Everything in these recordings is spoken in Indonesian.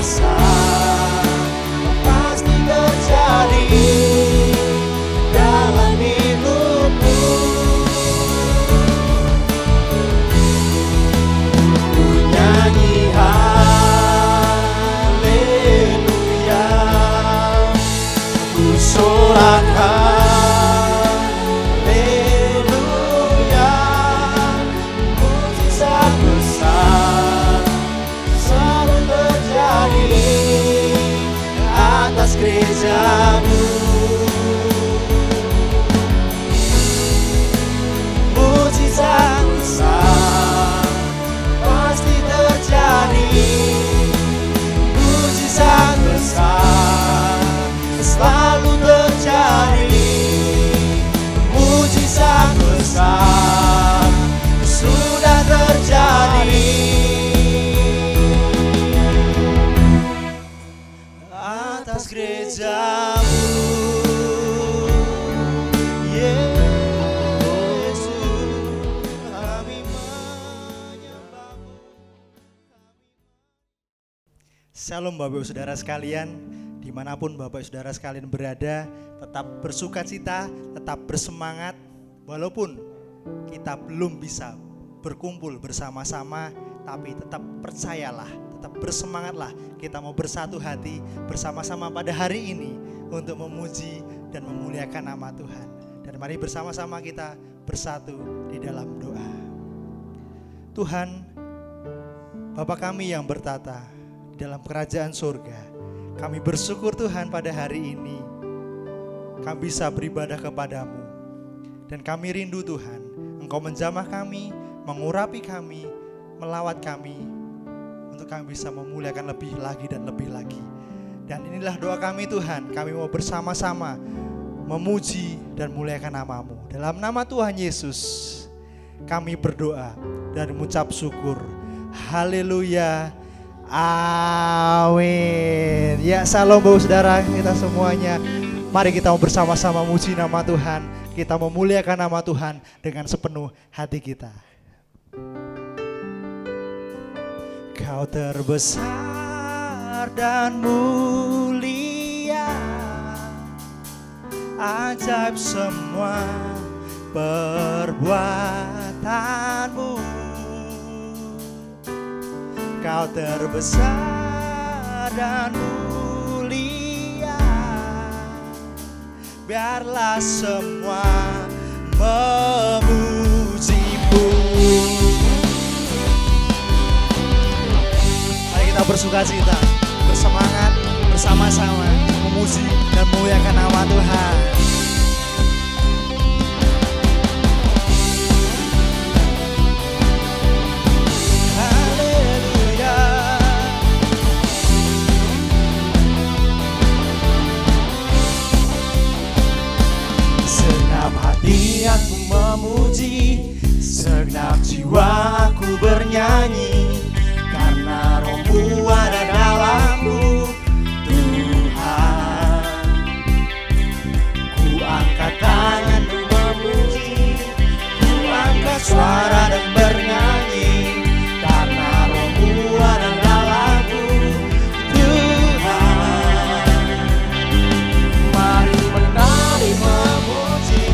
besar pasti terjadi dalam hidupku. Ku nyanyi haleluya, ku sorakan haleluya, mujizat besar selalu terjadi atas gerejamu. Mujizat besar pasti terjadi, mujizat besar selalu terjadi, mujizat besar sudah terjadi atas gerejamu. Yesus, kami menyembahmu. Shalom Bapak Ibu Saudara sekalian, dimanapun Bapak Ibu Saudara sekalian berada, tetap bersukacita, tetap bersemangat. Walaupun kita belum bisa berkumpul bersama-sama, tapi tetap percayalah, tetap bersemangatlah. Kita mau bersatu hati bersama-sama pada hari ini untuk memuji dan memuliakan nama Tuhan. Dan mari bersama-sama kita bersatu di dalam doa. Tuhan, Bapa kami yang bertata di dalam kerajaan surga, kami bersyukur Tuhan pada hari ini kami bisa beribadah kepadamu. Dan kami rindu Tuhan, Engkau menjamah kami, mengurapi kami, melawat kami, untuk kami bisa memuliakan lebih lagi dan lebih lagi. Dan inilah doa kami Tuhan, kami mau bersama-sama memuji dan muliakan nama-Mu. Dalam nama Tuhan Yesus kami berdoa dan mengucap syukur. Haleluya. Amin. Ya, salam Bapak Saudara kita semuanya. Mari kita mau bersama-sama memuji nama Tuhan. Kita memuliakan nama Tuhan dengan sepenuh hati kita. Kau terbesar dan mulia, ajaib semua perbuatanmu. Kau terbesar dan mulia, biarlah semua memuji-Mu. Mari kita bersukacita, bersemangat, bersama-sama memuji dan memuliakan nama Tuhan. Hati aku memuji, segenap jiwa aku bernyanyi, karena Roh-Mu ada dalamku, Tuhan. Ku angkat tangan memuji, ku angkat suara dan bernyanyi, karena Roh-Mu ada dalamku, Tuhan. Mari menari memuji,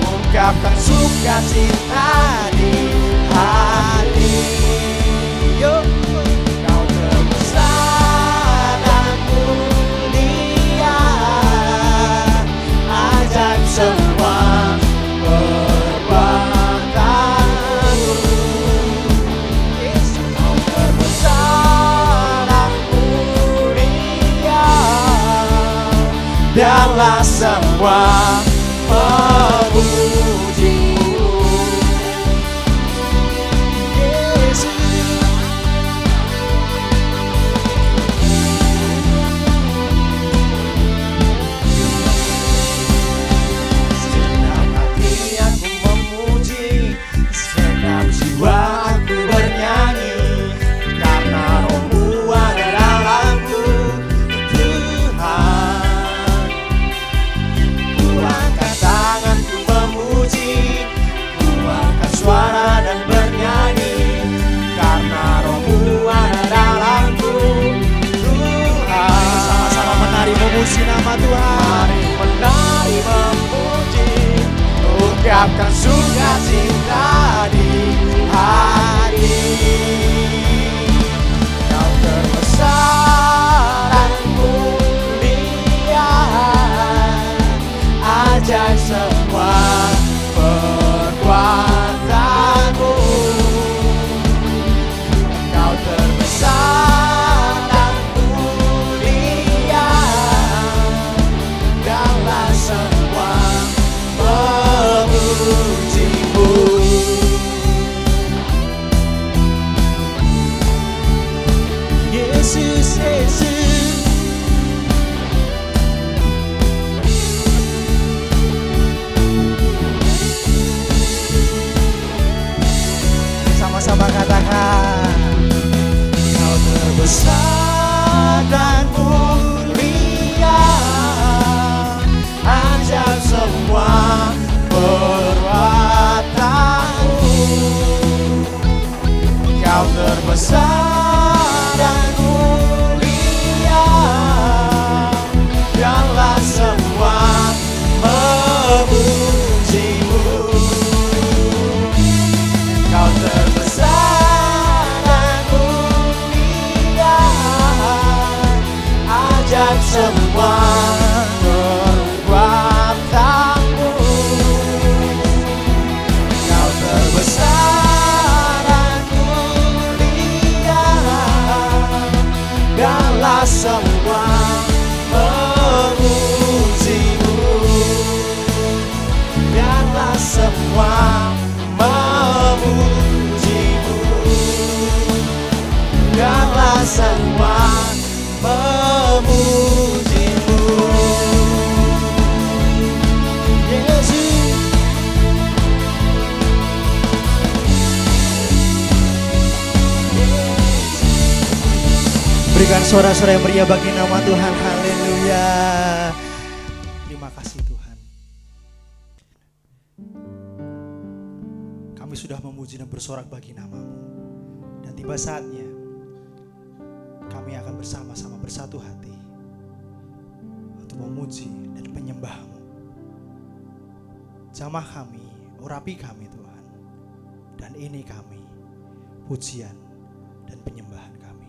ungkapkan sukacita di hati. Yo, Kau terbesar dan mulia, ajaib semua perbuatanmu. Yesus, Kau terbesar dan mulia, biarlah semua memuji-Mu. Yesus, segenap hati aku memuji, segenap jiwa aku bernyanyi, karena Roh-Mu ada dalamku, Tuhan. Ku Kan sukacita di hari Kau terbesar dan mulia, ajaib semua perbuatanmu. Kau terbesar dan mulia, dalam semua memujimu. Yesus, Yesus, sama-sama katakan, Kau terbesar dan mulia, ajaib semua perbuatanmu. Kau terbesar dan mulia, biarlah semua memujimu. Kau terbesar dan mulia, ajaib semua perbuatanmu. Kau terbesar dan mulia, biarlah semua memujimu. Biarlah semua memujimu. Biarlah semua memujimu. Yesus, berikan suara-suara yang meriah bagi nama Tuhan. Haleluya. Terima kasih Tuhan. Kami sudah memuji dan bersorak bagi nama-Mu. Dan tiba saatnya kami akan bersama-sama bersatu hati untuk memuji dan menyembah-Mu. Jamah kami, urapi kami Tuhan. Dan ini kami, pujian dan penyembahan kami.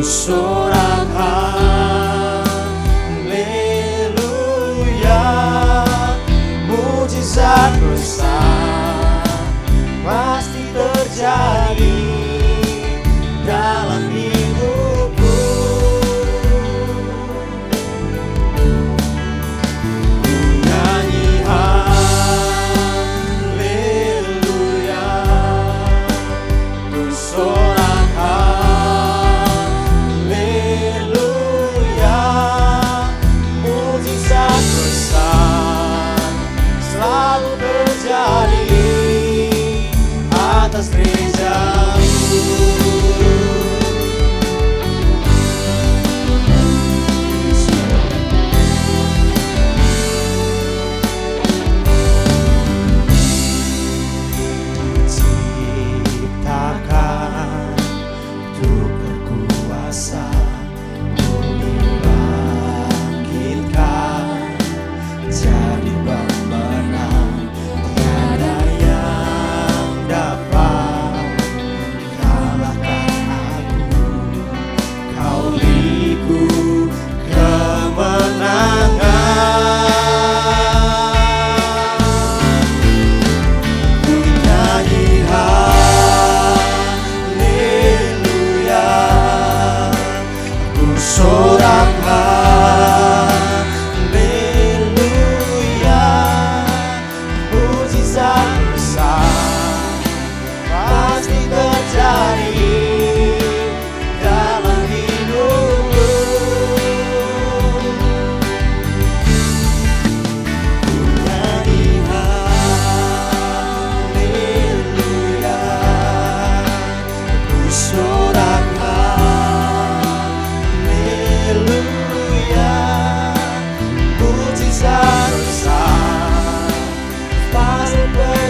sorak haleluya, mujizat besar pasti terjadi dalam hidupku. Nyanyi haleluya, ku sorak haleluya, mujizat besar selalu terjadi atas gerejamu.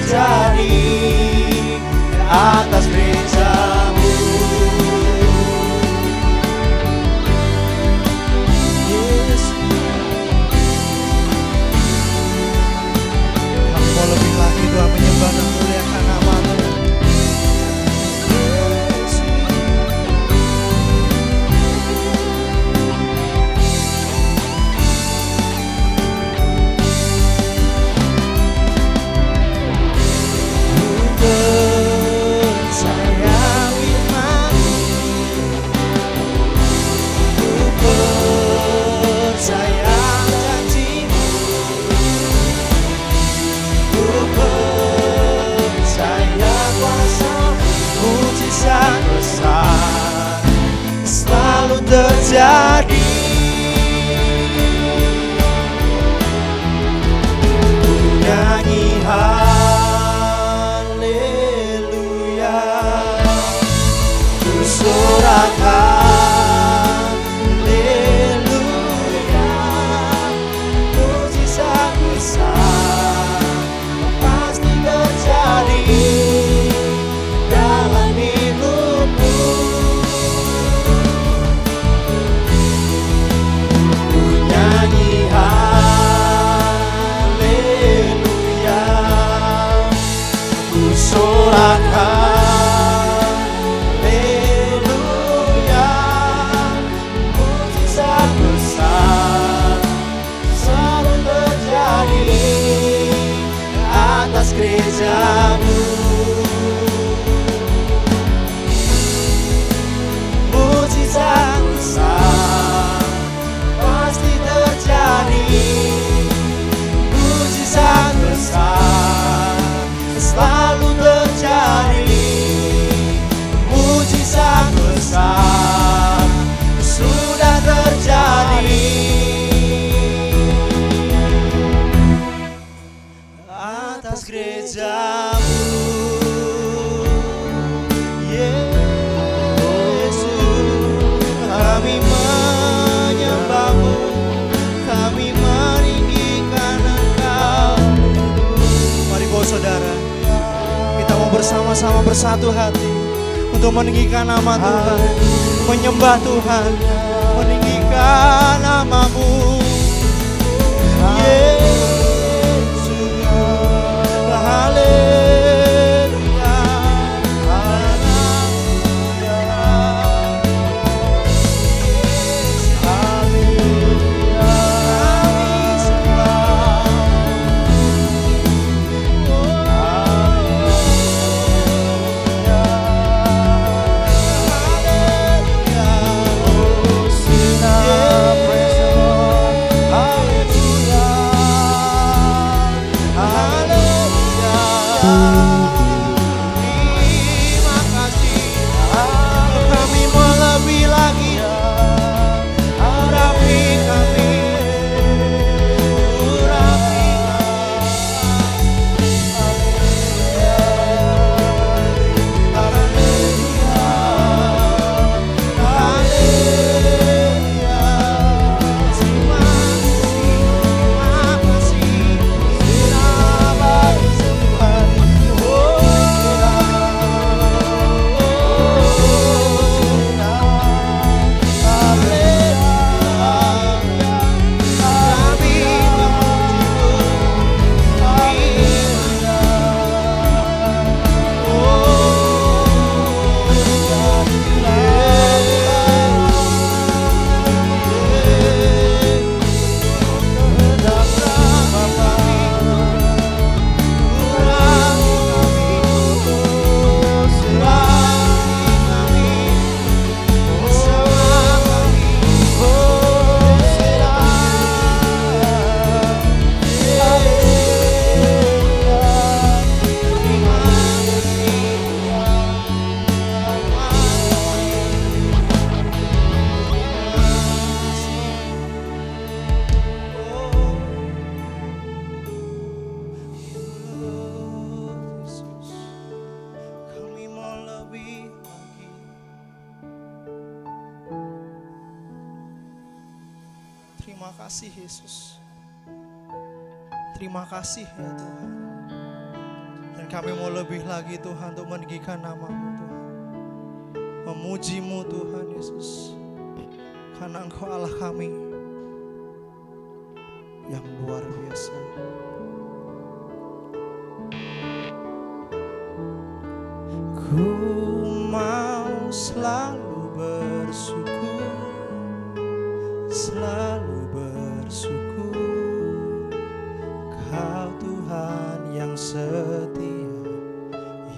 terjadi atas gereja-Mu. Yesus, Kami mau lebih lagi Tuhan menyembah dan memuliakan nama-Mu. Terjadi ku nyanyi haleluya, ku sorakan haleluya, mujizat besar pasti terjadi dalam hidupku. Gereja-Mu, mujizat besar pasti terjadi, mujizat besar selalu terjadi, mujizat besar sudah terjadi atas gereja-Mu. Yesus, kami menyembah-Mu, kami meninggikan Engkau. Mari bawa saudara, kita mau bersama-sama bersatu hati untuk meninggikan nama Tuhan, menyembah Tuhan, meninggikan nama-Mu. Haleluya, haleluya, haleluya, kami sembah. Terima kasih Yesus. Terima kasih ya Tuhan. Kami mau lebih lagi Tuhan untuk meninggikan nama-Mu Tuhan. Memuji-Mu Tuhan Yesus. Karena Engkau Allah kami yang luar biasa. Ku mau selalu bersyukur, selalu bersyukur. Kau Tuhan yang setia,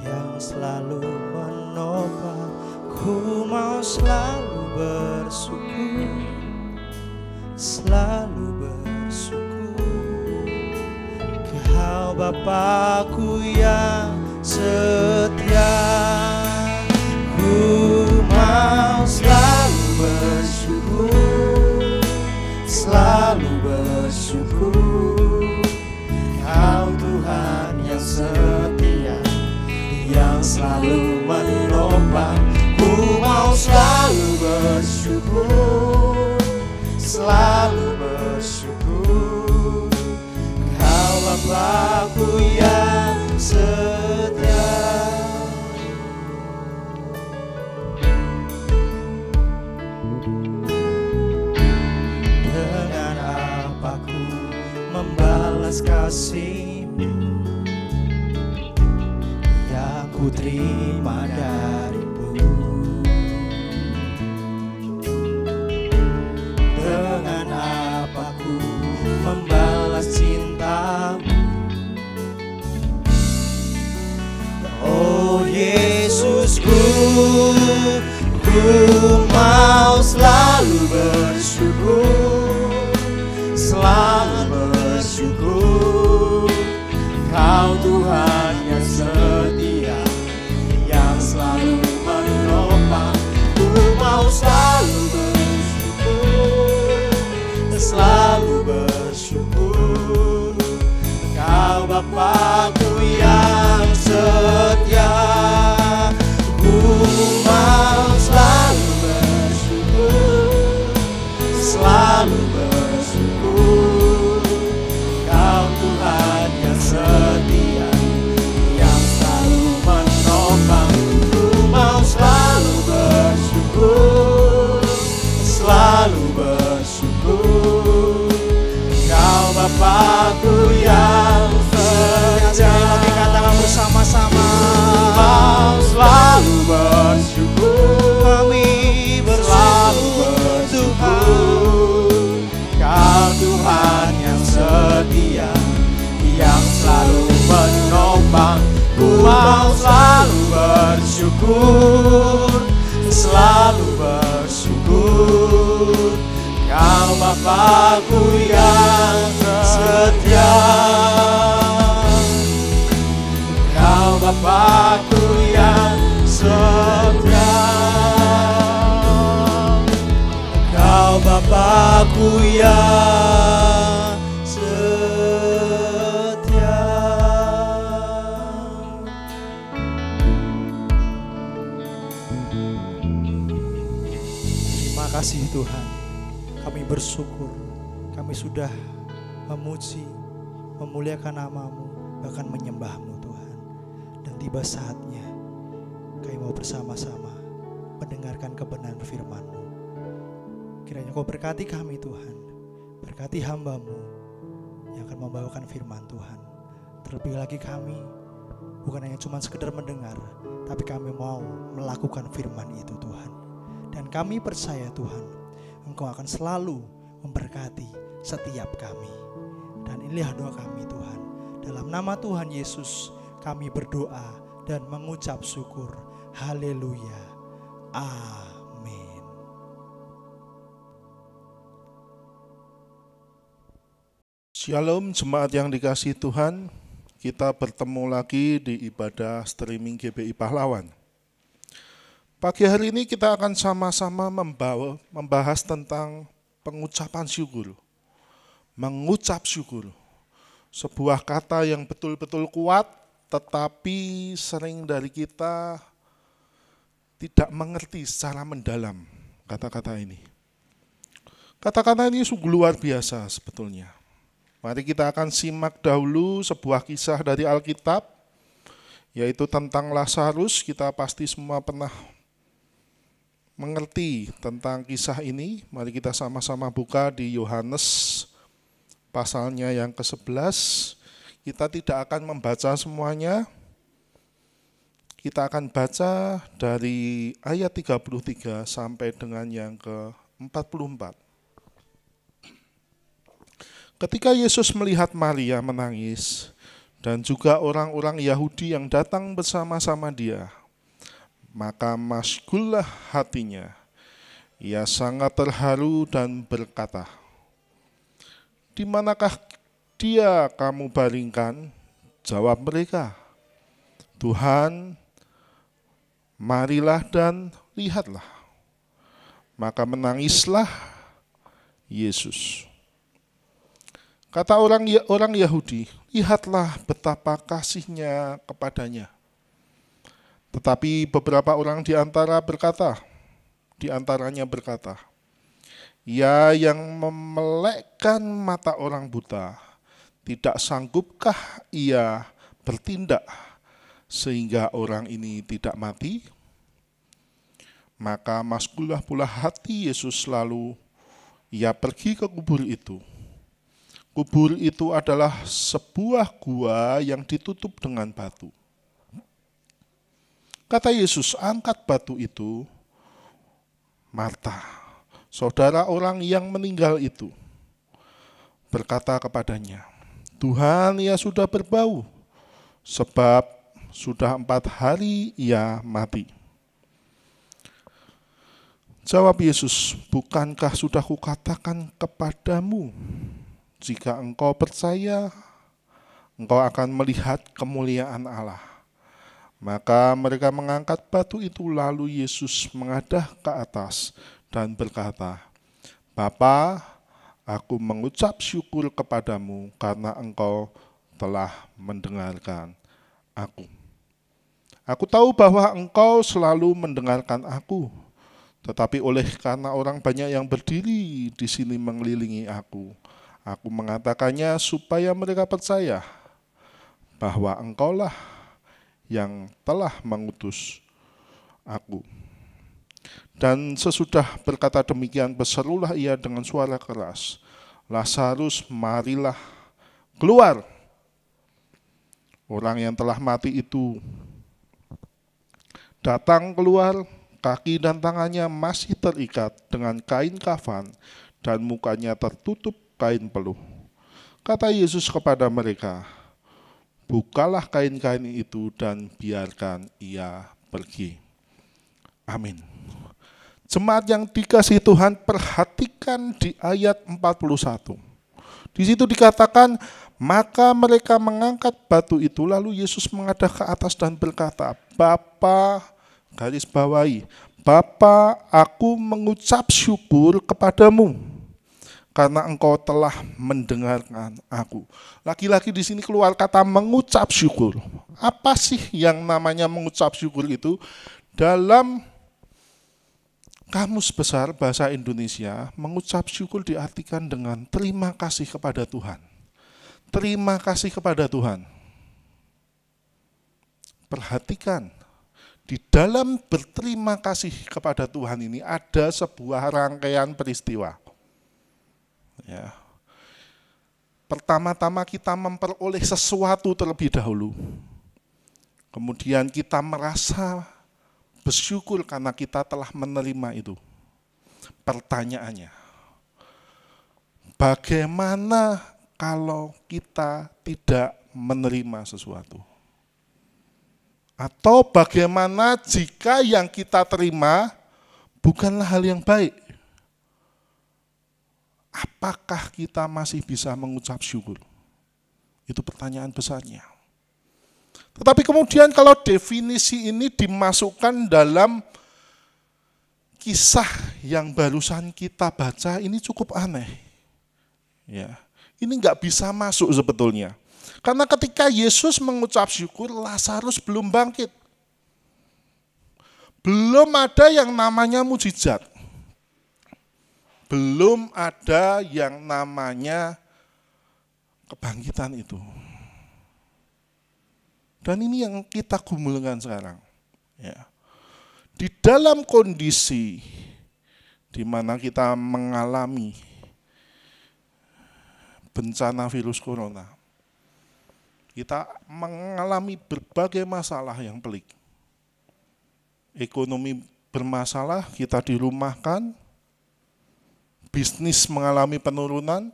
yang selalu menopang. Ku mau selalu bersyukur, selalu bersyukur. Kau Bapa-Ku yang setia. Ku mau selalu bersyukur, selalu bersyukur. Kau Tuhan yang setia, yang selalu menopang. Ku mau selalu bersyukur, selalu bersyukur. Kau Bapa-Ku yang setia. Dengan apa ku membalas kasih-Mu yang ku terima dari-Mu? Dengan apa ku membalas cinta-Mu? Oh Yesusku, ku mau selalu bersyukur, selalu bersyukur. Kau Tuhan yang setia, yang selalu menopang. Ku mau selalu bersyukur, selalu bersyukur. Kau Bapa-Ku yang setia. Ku mau selalu bersyukur, selalu bersyukur. Kau Tuhan yang setia, yang selalu menopang. Ku mau selalu bersyukur, selalu bersyukur. Kau Bapa-Ku yang setia. Lagi katakan bersama-sama. Mau selalu bersyukur, kami selalu bersyukur. Kau Tuhan yang setia, yang selalu menopang. Ku mau selalu bersyukur, selalu bersyukur. Kau Bapa-Ku yang setia. Kau Bapa-Ku yang setia. Kau Bapa-Ku yang setia. Terima kasih Tuhan. Kami bersyukur, kami sudah memuji, memuliakan nama-Mu, bahkan menyembah-Mu Tuhan. Dan tiba saatnya kami mau bersama-sama mendengarkan kebenaran firman-Mu. Kiranya Kau berkati kami Tuhan, berkati hamba-Mu yang akan membawakan firman Tuhan. Terlebih lagi kami bukan hanya cuma sekedar mendengar, tapi kami mau melakukan firman itu Tuhan. Dan kami percaya Tuhan, Engkau akan selalu memberkati setiap kami. Dan inilah doa kami Tuhan. Dalam nama Tuhan Yesus kami berdoa dan mengucap syukur. Haleluya. Amin. Shalom jemaat yang dikasihi Tuhan. Kita bertemu lagi di ibadah streaming GBI Pahlawan. Pagi hari ini kita akan sama-sama membahas tentang pengucapan syukur. Mengucap syukur. Sebuah kata yang betul-betul kuat, tetapi sering dari kita tidak mengerti secara mendalam kata-kata ini. Kata-kata ini sungguh luar biasa sebetulnya. Mari kita akan simak dahulu sebuah kisah dari Alkitab yaitu tentang Lazarus. Kita pasti semua pernah mengerti tentang kisah ini. Mari kita sama-sama buka di Yohanes pasalnya yang ke-11. Kita tidak akan membaca semuanya. Kita akan baca dari ayat 33 sampai dengan yang ke-44. Ketika Yesus melihat Maria menangis, dan juga orang-orang Yahudi yang datang bersama-sama dia, maka masgullah hatinya. Ia sangat terharu dan berkata, "Di manakah dia kamu baringkan?" Jawab mereka, "Tuhan, marilah dan lihatlah." Maka menangislah Yesus. Kata orang Yahudi, "Lihatlah betapa kasihnya kepadanya." Tetapi beberapa orang di antaranya berkata, "Ia yang memelekkan mata orang buta, tidak sanggupkah ia bertindak sehingga orang ini tidak mati?" Maka masgullah pula hati Yesus, lalu ia pergi ke kubur itu. Kubur itu adalah sebuah gua yang ditutup dengan batu. Kata Yesus, "Angkat batu itu." Marta, saudara orang yang meninggal itu, berkata kepadanya, "Tuhan, ia sudah berbau, sebab sudah 4 hari ia mati." Jawab Yesus, "Bukankah sudah kukatakan kepadamu, jika engkau percaya, engkau akan melihat kemuliaan Allah?" Maka mereka mengangkat batu itu, lalu Yesus mengadah ke atas dan berkata, "Bapa, aku mengucap syukur kepadamu karena engkau telah mendengarkan aku. Aku tahu bahwa engkau selalu mendengarkan aku, tetapi oleh karena orang banyak yang berdiri di sini mengelilingi aku mengatakannya supaya mereka percaya bahwa engkaulah yang telah mengutus aku." Dan sesudah berkata demikian, berserulah ia dengan suara keras, "Lazarus, marilah keluar." Orang yang telah mati itu datang keluar, kaki dan tangannya masih terikat dengan kain kafan dan mukanya tertutup kain peluh. Kata Yesus kepada mereka, "Bukalah kain-kain itu dan biarkan ia pergi." Amin. Jemaat yang dikasihi Tuhan, perhatikan di ayat 41. Di situ dikatakan, maka mereka mengangkat batu itu, lalu Yesus mengadah ke atas dan berkata, "Bapa," garis bawahi, "Bapa, aku mengucap syukur kepadamu karena engkau telah mendengarkan aku." Lagi-lagi di sini keluar kata mengucap syukur. Apa sih yang namanya mengucap syukur itu? Dalam Kamus Besar Bahasa Indonesia, mengucap syukur diartikan dengan terima kasih kepada Tuhan. Terima kasih kepada Tuhan. Perhatikan, di dalam berterima kasih kepada Tuhan ini ada sebuah rangkaian peristiwa. Ya. Pertama-tama kita memperoleh sesuatu terlebih dahulu. Kemudian kita merasa bersyukur karena kita telah menerima itu. Pertanyaannya, bagaimana kalau kita tidak menerima sesuatu? Atau bagaimana jika yang kita terima bukanlah hal yang baik? Apakah kita masih bisa mengucap syukur? Itu pertanyaan besarnya. Tetapi kemudian kalau definisi ini dimasukkan dalam kisah yang barusan kita baca, ini cukup aneh. Ya, ini nggak bisa masuk sebetulnya. Karena ketika Yesus mengucap syukur, Lazarus belum bangkit. Belum ada yang namanya mujizat. Belum ada yang namanya kebangkitan itu. Dan ini yang kita gumulkan sekarang. Ya. Di dalam kondisi di mana kita mengalami bencana virus corona, kita mengalami berbagai masalah yang pelik. Ekonomi bermasalah, kita dirumahkan, bisnis mengalami penurunan.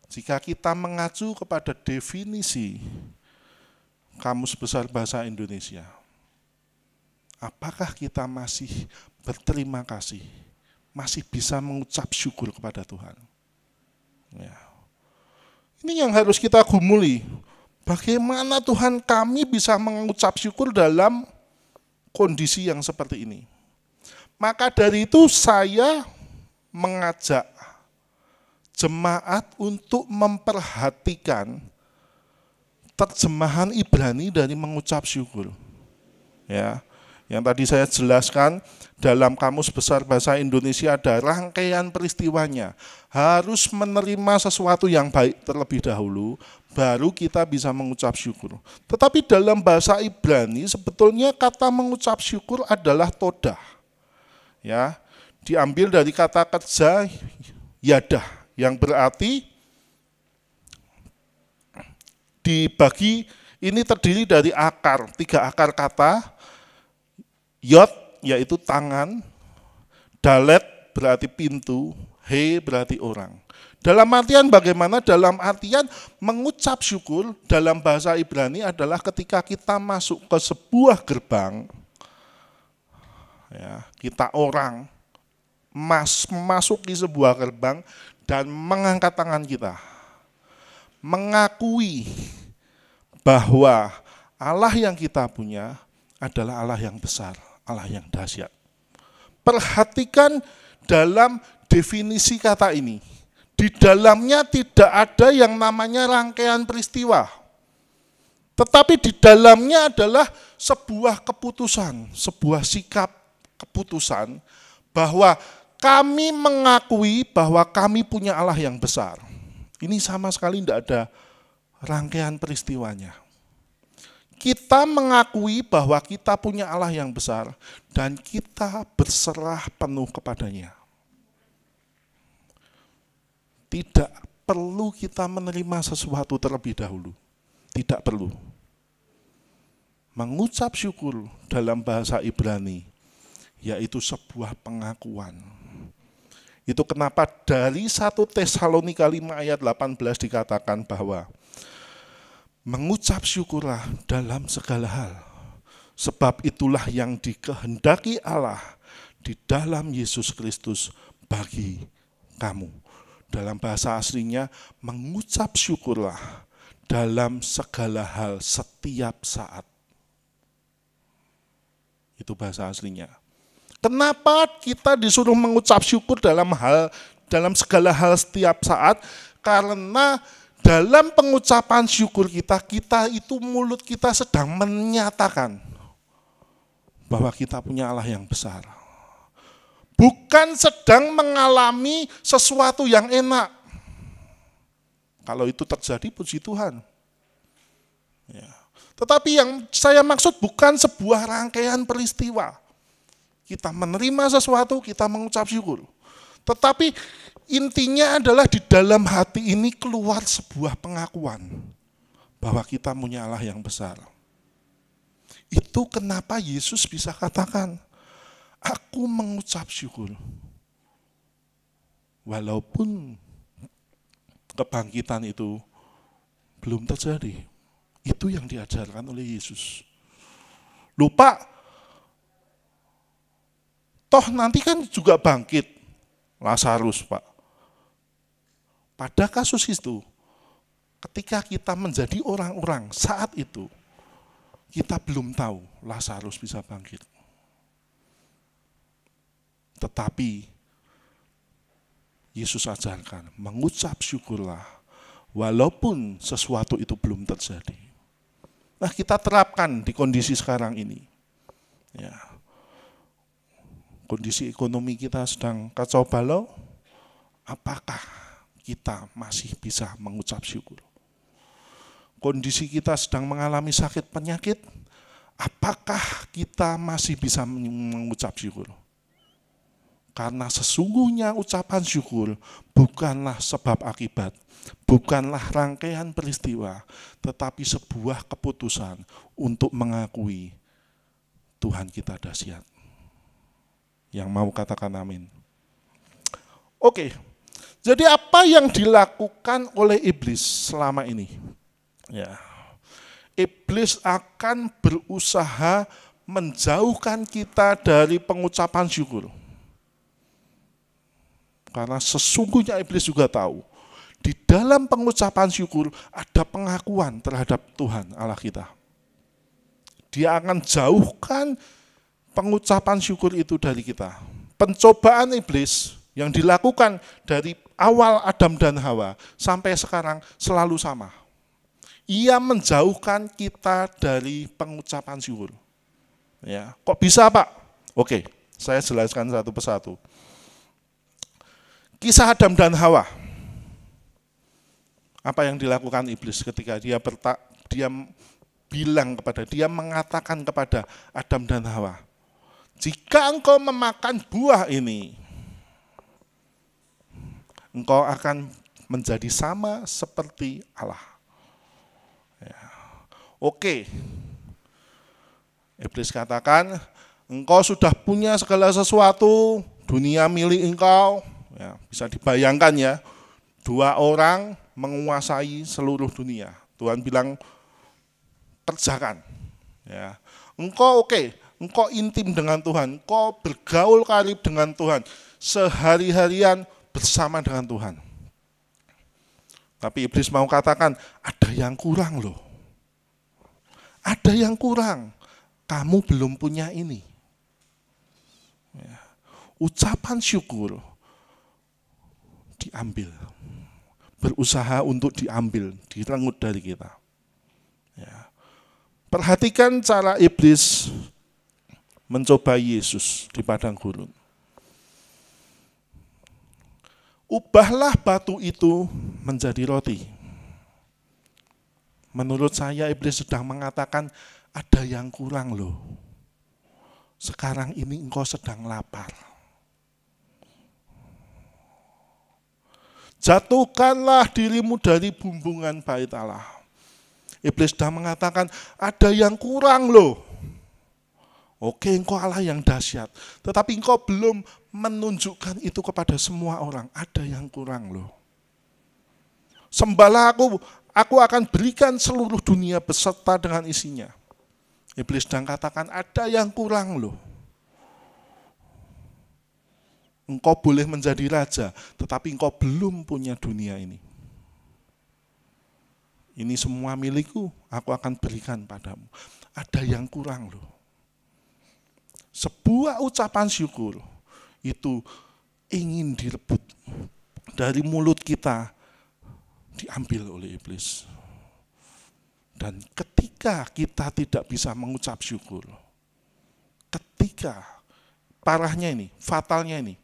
Jika kita mengacu kepada definisi Kamus Besar Bahasa Indonesia, apakah kita masih berterima kasih, masih bisa mengucap syukur kepada Tuhan? Ya. Ini yang harus kita gumuli. Bagaimana Tuhan kami bisa mengucap syukur dalam kondisi yang seperti ini? Maka dari itu saya mengajak jemaat untuk memperhatikan terjemahan Ibrani dari mengucap syukur. Ya, yang tadi saya jelaskan dalam Kamus Besar Bahasa Indonesia ada rangkaian peristiwanya. Harus menerima sesuatu yang baik terlebih dahulu, baru kita bisa mengucap syukur. Tetapi dalam bahasa Ibrani sebetulnya kata mengucap syukur adalah todah. Ya, diambil dari kata kerja yadah, yang berarti dibagi, ini terdiri dari akar, 3 akar kata. Yod yaitu tangan, dalet berarti pintu, he berarti orang. Dalam artian bagaimana? Dalam artian mengucap syukur dalam bahasa Ibrani adalah ketika kita masuk ke sebuah gerbang, ya, kita orang memasuki sebuah gerbang dan mengangkat tangan kita, mengakui bahwa Allah yang kita punya adalah Allah yang besar, Allah yang dahsyat. Perhatikan dalam definisi kata ini. Di dalamnya tidak ada yang namanya rangkaian peristiwa. Tetapi di dalamnya adalah sebuah keputusan, sebuah sikap keputusan bahwa kami mengakui bahwa kami punya Allah yang besar. Ini sama sekali tidak ada rangkaian peristiwanya. Kita mengakui bahwa kita punya Allah yang besar dan kita berserah penuh kepadanya. Tidak perlu kita menerima sesuatu terlebih dahulu. Tidak perlu. Mengucap syukur dalam bahasa Ibrani yaitu sebuah pengakuan. Itu kenapa dari 1 Tesalonika 5 ayat 18 dikatakan bahwa mengucap syukurlah dalam segala hal, sebab itulah yang dikehendaki Allah di dalam Yesus Kristus bagi kamu. Dalam bahasa aslinya, mengucap syukurlah dalam segala hal setiap saat. Itu bahasa aslinya. Kenapa kita disuruh mengucap syukur dalam segala hal setiap saat? Karena dalam pengucapan syukur kita itu mulut kita sedang menyatakan bahwa kita punya Allah yang besar. Bukan sedang mengalami sesuatu yang enak. Kalau itu terjadi, puji Tuhan. Ya. Tetapi yang saya maksud bukan sebuah rangkaian peristiwa. Kita menerima sesuatu, kita mengucap syukur. Tetapi intinya adalah di dalam hati ini keluar sebuah pengakuan bahwa kita punya Allah yang besar. Itu kenapa Yesus bisa katakan, aku mengucap syukur. Walaupun kebangkitan itu belum terjadi. Itu yang diajarkan oleh Yesus. Lupa, toh nanti kan juga bangkit Lazarus, Pak. Pada kasus itu, ketika kita menjadi orang-orang saat itu, kita belum tahu Lazarus bisa bangkit. Tetapi Yesus ajarkan, mengucap syukurlah, walaupun sesuatu itu belum terjadi. Nah, kita terapkan di kondisi sekarang ini. Ya. Kondisi ekonomi kita sedang kacau balau, apakah kita masih bisa mengucap syukur? kondisi kita sedang mengalami sakit penyakit, apakah kita masih bisa mengucap syukur? Karena sesungguhnya ucapan syukur bukanlah sebab akibat, bukanlah rangkaian peristiwa, tetapi sebuah keputusan untuk mengakui Tuhan kita dahsyat. Yang mau katakan amin. Oke, jadi apa yang dilakukan oleh iblis selama ini? Ya, iblis akan berusaha menjauhkan kita dari pengucapan syukur. Karena sesungguhnya iblis juga tahu, di dalam pengucapan syukur ada pengakuan terhadap Tuhan Allah kita. Dia akan jauhkan pengucapan syukur itu dari kita. Pencobaan iblis yang dilakukan dari awal Adam dan Hawa sampai sekarang selalu sama. Ia menjauhkan kita dari pengucapan syukur. Ya, kok bisa, Pak? Oke, saya jelaskan satu persatu. Kisah Adam dan Hawa. Apa yang dilakukan iblis ketika dia mengatakan kepada Adam dan Hawa, jika engkau memakan buah ini, engkau akan menjadi sama seperti Allah. Ya. Oke, iblis katakan, engkau sudah punya segala sesuatu, dunia milik engkau. Ya, bisa dibayangkan ya, 2 orang menguasai seluruh dunia. Tuhan bilang, kerjakan. Ya. Engkau engkau intim dengan Tuhan, engkau bergaul karib dengan Tuhan, sehari-harian bersama dengan Tuhan. Tapi iblis mau katakan, ada yang kurang loh. Ada yang kurang, kamu belum punya ini. Ya. Ucapan syukur diambil, berusaha untuk diambil, direnggut dari kita. Ya. Perhatikan cara iblis mencoba Yesus di padang gurun. Ubahlah batu itu menjadi roti. Menurut saya iblis sedang mengatakan, ada yang kurang loh. Sekarang ini engkau sedang lapar. Jatuhkanlah dirimu dari bumbungan bait Allah. Iblis sedang mengatakan, ada yang kurang loh. Oke, engkau Allah yang dahsyat, tetapi engkau belum menunjukkan itu kepada semua orang. Ada yang kurang loh. Sembahlah aku akan berikan seluruh dunia beserta dengan isinya. Iblis sedang katakan, ada yang kurang loh. Engkau boleh menjadi raja, tetapi engkau belum punya dunia ini. Ini semua milikku, aku akan berikan padamu. Ada yang kurang loh. Sebuah ucapan syukur itu ingin direbut dari mulut kita, diambil oleh iblis. Dan ketika kita tidak bisa mengucap syukur, ketika parahnya ini, fatalnya ini,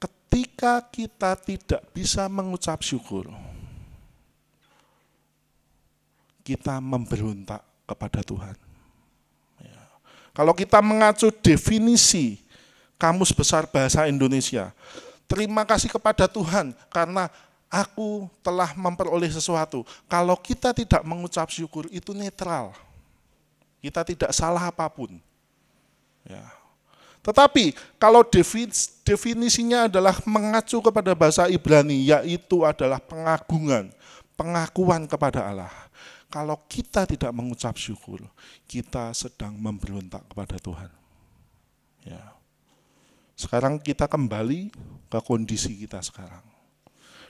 ketika kita tidak bisa mengucap syukur, kita memberontak kepada Tuhan. Ya. Kalau kita mengacu definisi Kamus Besar Bahasa Indonesia, terima kasih kepada Tuhan karena aku telah memperoleh sesuatu. Kalau kita tidak mengucap syukur, itu netral. Kita tidak salah apapun. Ya. Tetapi kalau definisinya adalah mengacu kepada bahasa Ibrani, yaitu adalah pengagungan, pengakuan kepada Allah. Kalau kita tidak mengucap syukur, kita sedang memberontak kepada Tuhan. Ya. Sekarang kita kembali ke kondisi kita sekarang.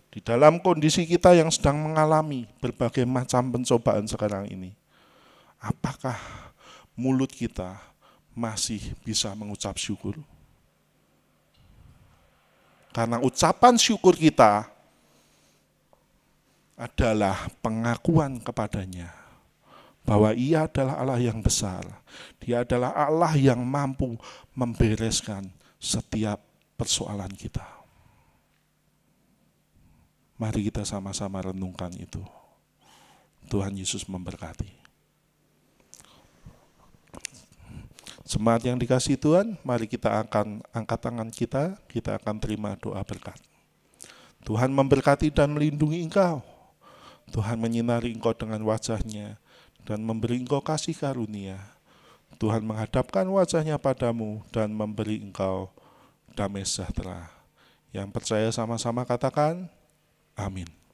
Di dalam kondisi kita yang sedang mengalami berbagai macam pencobaan sekarang ini, apakah mulut kita masih bisa mengucap syukur? Karena ucapan syukur kita adalah pengakuan kepadanya bahwa Ia adalah Allah yang besar. Dia adalah Allah yang mampu membereskan setiap persoalan kita. Mari kita sama-sama renungkan itu. Tuhan Yesus memberkati. Jemaat yang dikasihi Tuhan, mari kita akan angkat tangan kita akan terima doa berkat. Tuhan memberkati dan melindungi engkau. Tuhan menyinari engkau dengan wajah-Nya dan memberi engkau kasih karunia. Tuhan menghadapkan wajah-Nya padamu dan memberi engkau damai sejahtera. Yang percaya sama-sama katakan, amin.